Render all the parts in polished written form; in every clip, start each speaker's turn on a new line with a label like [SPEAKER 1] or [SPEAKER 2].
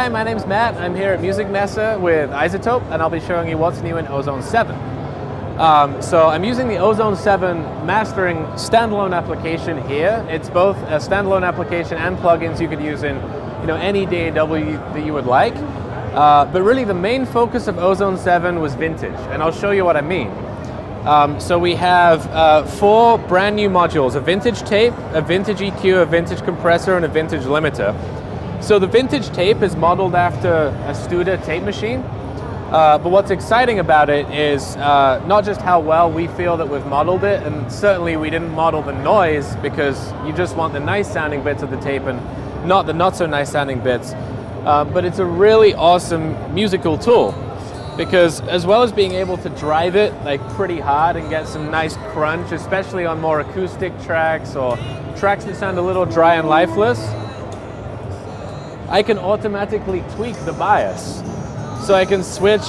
[SPEAKER 1] Hi, my name's Matt. I'm here at Musikmesse with iZotope, and I'll be showing you what's new in Ozone 7. So I'm using the Ozone 7 mastering standalone application here. It's both a standalone application and plugins you could use in any DAW that you would like. But really the main focus of Ozone 7 was vintage, and I'll show you what I mean. So we have 4 brand new modules: a vintage tape, a vintage EQ, a vintage compressor, and a vintage limiter. So the vintage tape is modeled after a Studer tape machine, but what's exciting about it is not just how well we feel that we've modeled it, and certainly we didn't model the noise because you just want the nice sounding bits of the tape and not the not so nice sounding bits, but it's a really awesome musical tool because as well as being able to drive it like pretty hard and get some nice crunch, especially on more acoustic tracks or tracks that sound a little dry and lifeless, I can automatically tweak the bias. So I can switch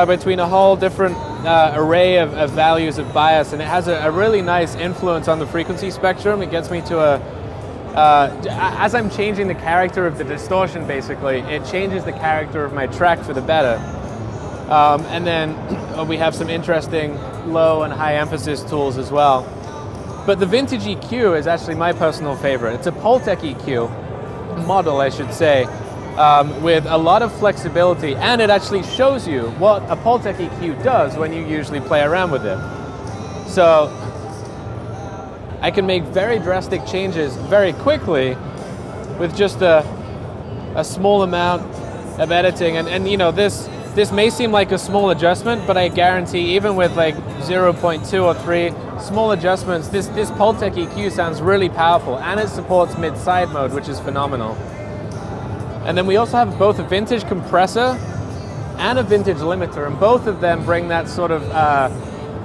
[SPEAKER 1] between a whole different array of values of bias, and it has a really nice influence on the frequency spectrum. It gets me to as I'm changing the character of the distortion, basically, it changes the character of my track for the better. And then we have some interesting low and high emphasis tools as well. But the vintage EQ is actually my personal favorite. It's a Pultec EQ model, I should say, with a lot of flexibility, and it actually shows you what a Pultec EQ does when you usually play around with it. So I can make very drastic changes very quickly with just a small amount of editing, and this may seem like a small adjustment, but I guarantee even with like 0.2 or 3 small adjustments, this Pultec EQ sounds really powerful, and it supports mid-side mode, which is phenomenal. And then we also have both a vintage compressor and a vintage limiter, and both of them bring that sort of,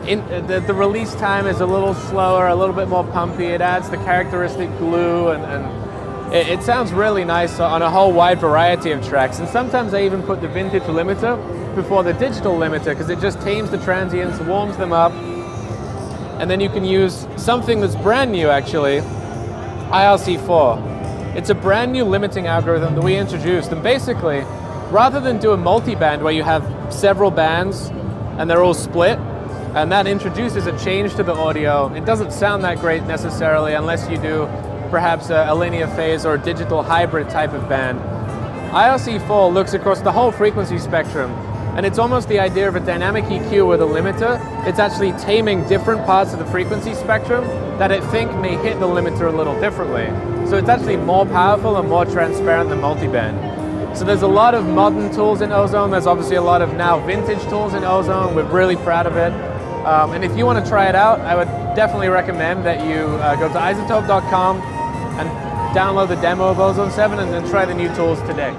[SPEAKER 1] the release time is a little slower, a little bit more pumpy. It adds the characteristic glue, and it sounds really nice on a whole wide variety of tracks. And sometimes I even put the vintage limiter before the digital limiter because it just tames the transients, warms them up. And then you can use something that's brand new, actually, IRC4. It's a brand new limiting algorithm that we introduced. And basically, rather than do a multi-band where you have several bands and they're all split, and that introduces a change to the audio, it doesn't sound that great necessarily unless you do perhaps a linear phase or a digital hybrid type of band. IRC4 looks across the whole frequency spectrum, and it's almost the idea of a dynamic EQ with a limiter. It's actually taming different parts of the frequency spectrum that it think may hit the limiter a little differently. So it's actually more powerful and more transparent than multiband. So there's a lot of modern tools in Ozone. There's obviously a lot of now vintage tools in Ozone. We're really proud of it. And if you want to try it out, I would definitely recommend that you go to iZotope.com and download the demo of Ozone 7 and then try the new tools today.